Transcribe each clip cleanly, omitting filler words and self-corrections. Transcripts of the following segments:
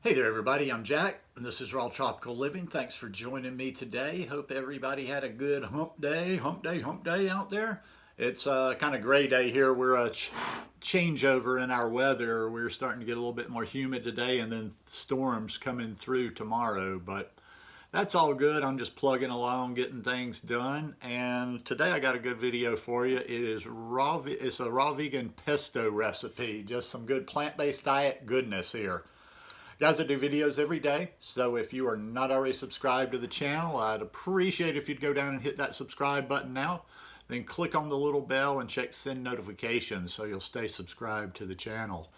Hey there everybody, I'm Jack and this is Raw Tropical Living. Thanks for joining me today. Hope everybody had a good hump day out there. It's a kind of gray day here. We're a changeover in our weather. We're starting to get a little bit more humid today and then storms coming through tomorrow, but that's all good. I'm just plugging along, getting things done. And today I got a good video for you. It's a raw vegan pesto recipe. Just some good plant-based diet goodness here. Guys, I do videos every day, so if you are not already subscribed to the channel, I'd appreciate if you'd go down and hit that subscribe button now. Then click on the little bell and check send notifications so you'll stay subscribed to the channel.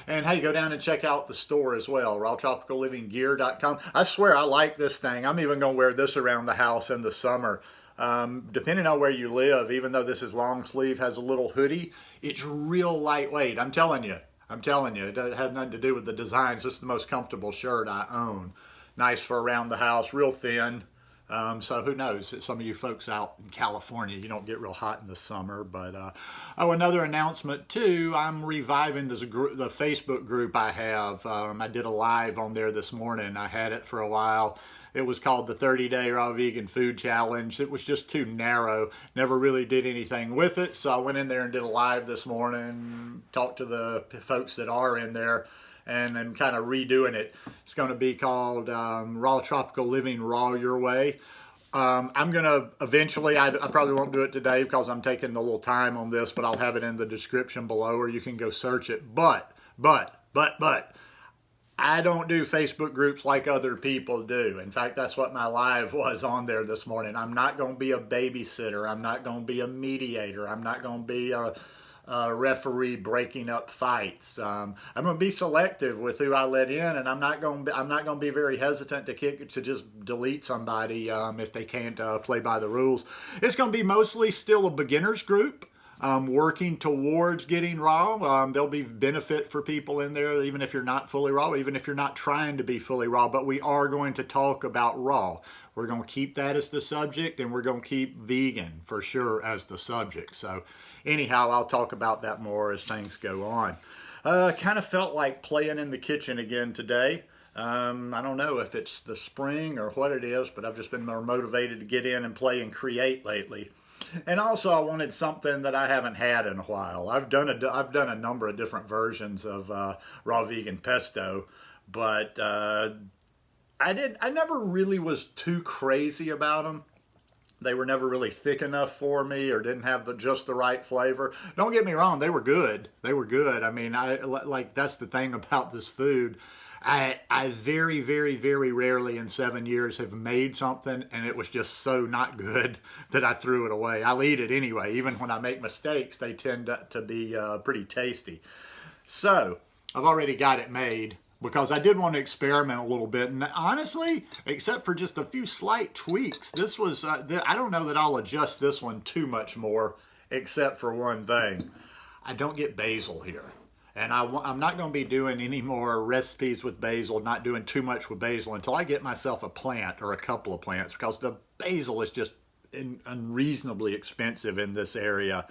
And hey, go down and check out the store as well, rawtropicallivinggear.com. I swear I like this thing. I'm even going to wear this around the house in the summer. Depending on where you live, even though this is long sleeve, has a little hoodie, it's real lightweight. I'm telling you, it doesn't have nothing to do with the design. It's just the most comfortable shirt I own. Nice for around the house, real thin. So who knows? Some of you folks out in California, you don't get real hot in the summer. But oh, another announcement too. I'm reviving this group, the Facebook group I have. I did a live on there this morning. I had it for a while. It was called the 30-Day Raw Vegan Food Challenge. It was just too narrow. Never really did anything with it. So I went in there and did a live this morning. Talked to the folks that are in there. And I'm kind of redoing it. It's going to be called Raw Tropical Living Raw Your Way. I'm going to eventually, I probably won't do it today because I'm taking a little time on this, but I'll have it in the description below or you can go search it. But, I don't do Facebook groups like other people do. In fact, that's what my live was on there this morning. I'm not going to be a babysitter. I'm not going to be a mediator. I'm not going to be a referee breaking up fights. I'm going to be selective with who I let in, and I'm not going to be very hesitant to just delete somebody if they can't play by the rules. It's going to be mostly still a beginners group. Working towards getting raw. There'll be benefit for people in there, even if you're not fully raw, even if you're not trying to be fully raw, but we are going to talk about raw. We're going to keep that as the subject, and we're going to keep vegan for sure as the subject. So anyhow, I'll talk about that more as things go on. Kind of felt like playing in the kitchen again today. I don't know if it's the spring or what it is, but I've just been more motivated to get in and play and create lately. And also I wanted something that I haven't had in a while. I've done a number of different versions of raw vegan pesto, but I never really was too crazy about them. They were never really thick enough for me or didn't have just the right flavor. Don't get me wrong, they were good. They were good. I mean, that's the thing about this food. I very, very, very rarely in 7 years have made something and it was just so not good that I threw it away. I'll eat it anyway. Even when I make mistakes, they tend to be pretty tasty. So I've already got it made because I did want to experiment a little bit. And honestly, except for just a few slight tweaks, this was, I don't know that I'll adjust this one too much more, except for one thing. I don't get basil here. And I'm not going to be doing any more recipes with basil, not doing too much with basil until I get myself a plant or a couple of plants because the basil is just unreasonably expensive in this area.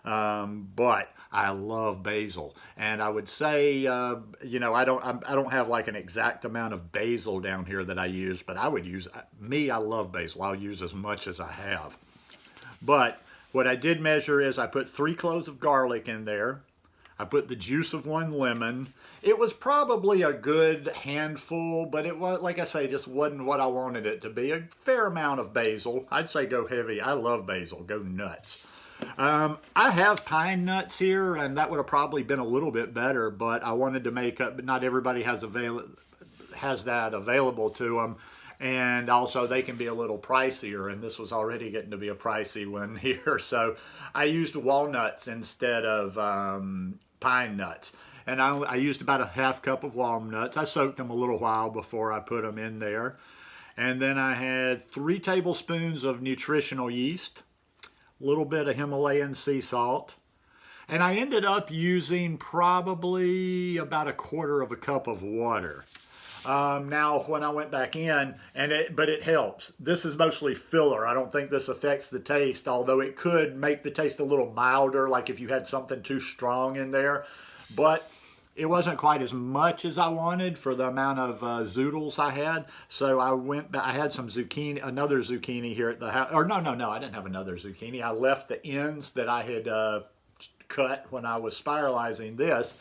But I love basil. And I would say, you know, I don't have like an exact amount of basil down here that I use, but I would use, I love basil. I'll use as much as I have. But what I did measure is I put 3 cloves of garlic in there. I put the juice of 1 lemon. It was probably a good handful, but it was, like I say, just wasn't what I wanted it to be. A fair amount of basil. I'd say go heavy. I love basil. Go nuts. I have pine nuts here, and that would have probably been a little bit better, but I wanted to make up, but not everybody has that available to them. And also they can be a little pricier, and this was already getting to be a pricey one here. So I used walnuts instead of pine nuts. And I used about a half cup of walnuts. I soaked them a little while before I put them in there. And then I had 3 tablespoons of nutritional yeast, a little bit of Himalayan sea salt. And I ended up using probably about 1/4 cup of water. Now, when I went back in, but it helps. This is mostly filler. I don't think this affects the taste, although it could make the taste a little milder, like if you had something too strong in there. But it wasn't quite as much as I wanted for the amount of zoodles I had. So I went back, I had some zucchini, another zucchini here at the house. Or no, I didn't have another zucchini. I left the ends that I had cut when I was spiralizing this.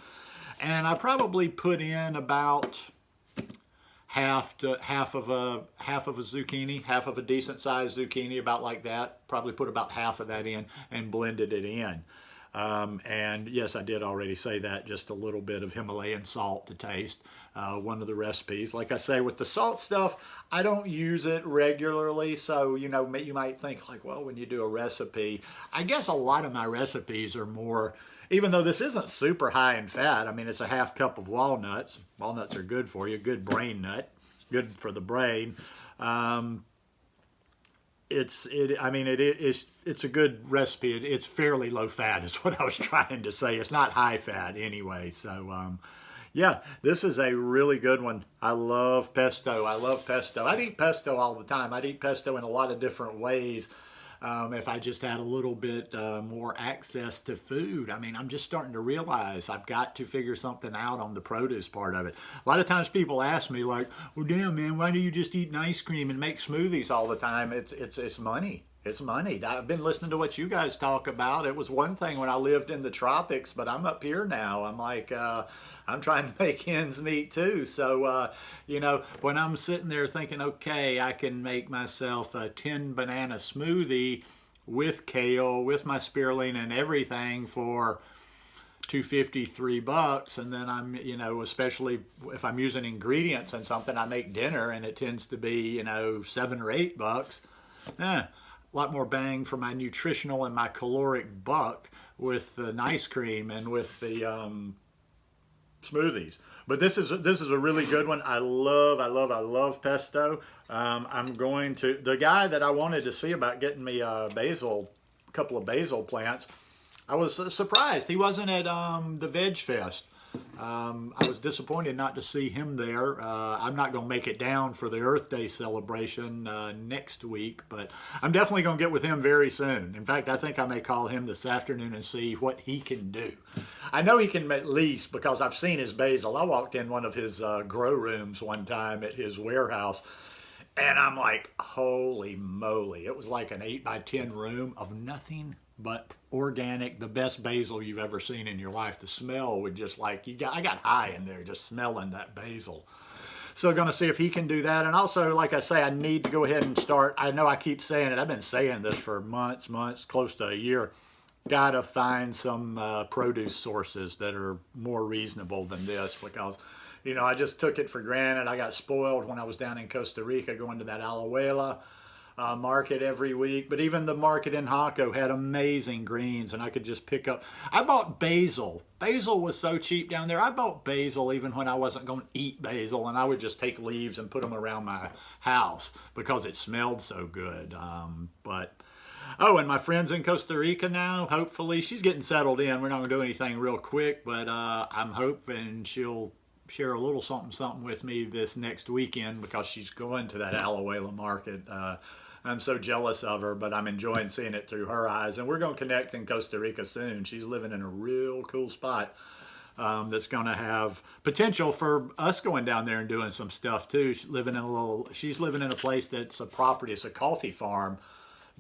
And I probably put in about half of a zucchini, half of a decent sized zucchini, about like that. Probably put about half of that in and blended it in. And yes, I did already say that, just a little bit of Himalayan salt to taste. One of the recipes. Like I say, with the salt stuff, I don't use it regularly. So, you know, you might think like, well, when you do a recipe, I guess a lot of my recipes are more, even though this isn't super high in fat. I mean, it's a half cup of walnuts. Walnuts are good for you, good brain nut, good for the brain. It's a good recipe. It's fairly low fat is what I was trying to say. It's not high fat anyway. So yeah, this is a really good one. I love pesto. I love pesto. I'd eat pesto all the time. I'd eat pesto in a lot of different ways. If I just had a little bit more access to food. I mean, I'm just starting to realize I've got to figure something out on the produce part of it. A lot of times people ask me like, well, damn, man, why do you just eat ice cream and make smoothies all the time? It's money. It's money. I've been listening to what you guys talk about. It was one thing when I lived in the tropics, but I'm up here now. I'm like, I'm trying to make ends meet too. So, you know, when I'm sitting there thinking, okay, I can make myself a 10 banana smoothie with kale, with my spirulina and everything for $2.50, $3, and then I'm, you know, especially if I'm using ingredients and something, I make dinner and it tends to be, you know, $7 or $8. A lot more bang for my nutritional and my caloric buck with the ice cream and with the smoothies. But this is a really good one. I love pesto. I'm going to, the guy that I wanted to see about getting me a couple of basil plants, I was surprised he wasn't at the Veg Fest. I was disappointed not to see him there. I'm not going to make it down for the Earth Day celebration next week, but I'm definitely going to get with him very soon. In fact, I think I may call him this afternoon and see what he can do. I know he can at least, because I've seen his basil. I walked in one of his grow rooms one time at his warehouse, and I'm like, holy moly. It was like an 8x10 room of nothing but organic, the best basil you've ever seen in your life. The smell would just like, I got high in there just smelling that basil. So going to see if he can do that. And also, like I say, I need to go ahead and start. I know I keep saying it. I've been saying this for months, close to a year. Got to find some produce sources that are more reasonable than this, because, you know, I just took it for granted. I got spoiled when I was down in Costa Rica going to that Alajuela market every week. But even the market in Jaco had amazing greens, and I could just pick up. I bought basil. Basil was so cheap down there. I bought basil even when I wasn't going to eat basil, and I would just take leaves and put them around my house because it smelled so good. Oh, and my friend's in Costa Rica now. Hopefully, she's getting settled in. We're not going to do anything real quick, but I'm hoping she'll share a little something with me this next weekend, because she's going to that Alajuela market. I'm so jealous of her, but I'm enjoying seeing it through her eyes. And we're going to connect in Costa Rica soon. She's living in a real cool spot that's going to have potential for us going down there and doing some stuff too. She's living in a place that's a property. It's a coffee farm.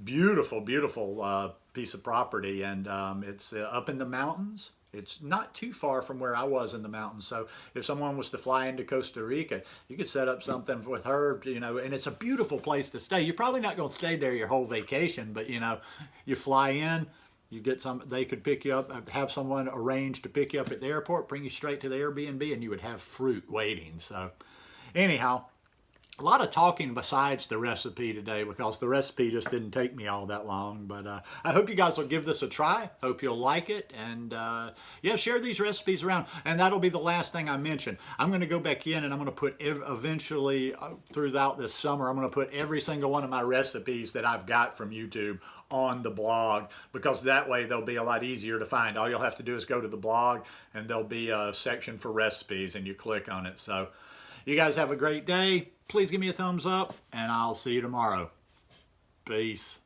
Beautiful, beautiful piece of property, and it's up in the mountains. It's not too far from where I was in the mountains. So if someone was to fly into Costa Rica, you could set up something with her, you know, and it's a beautiful place to stay. You're probably not going to stay there your whole vacation, but, you know, you fly in, you get they could pick you up, have someone arrange to pick you up at the airport, bring you straight to the Airbnb, and you would have fruit waiting. So anyhow, a lot of talking besides the recipe today, because the recipe just didn't take me all that long. But I hope you guys will give this a try. Hope you'll like it. And yeah, share these recipes around. And that'll be the last thing I mention. I'm going to go back in and I'm going to put eventually throughout this summer, I'm going to put every single one of my recipes that I've got from YouTube on the blog, because that way they'll be a lot easier to find. All you'll have to do is go to the blog and there'll be a section for recipes and you click on it. So you guys have a great day. Please give me a thumbs up, and I'll see you tomorrow. Peace.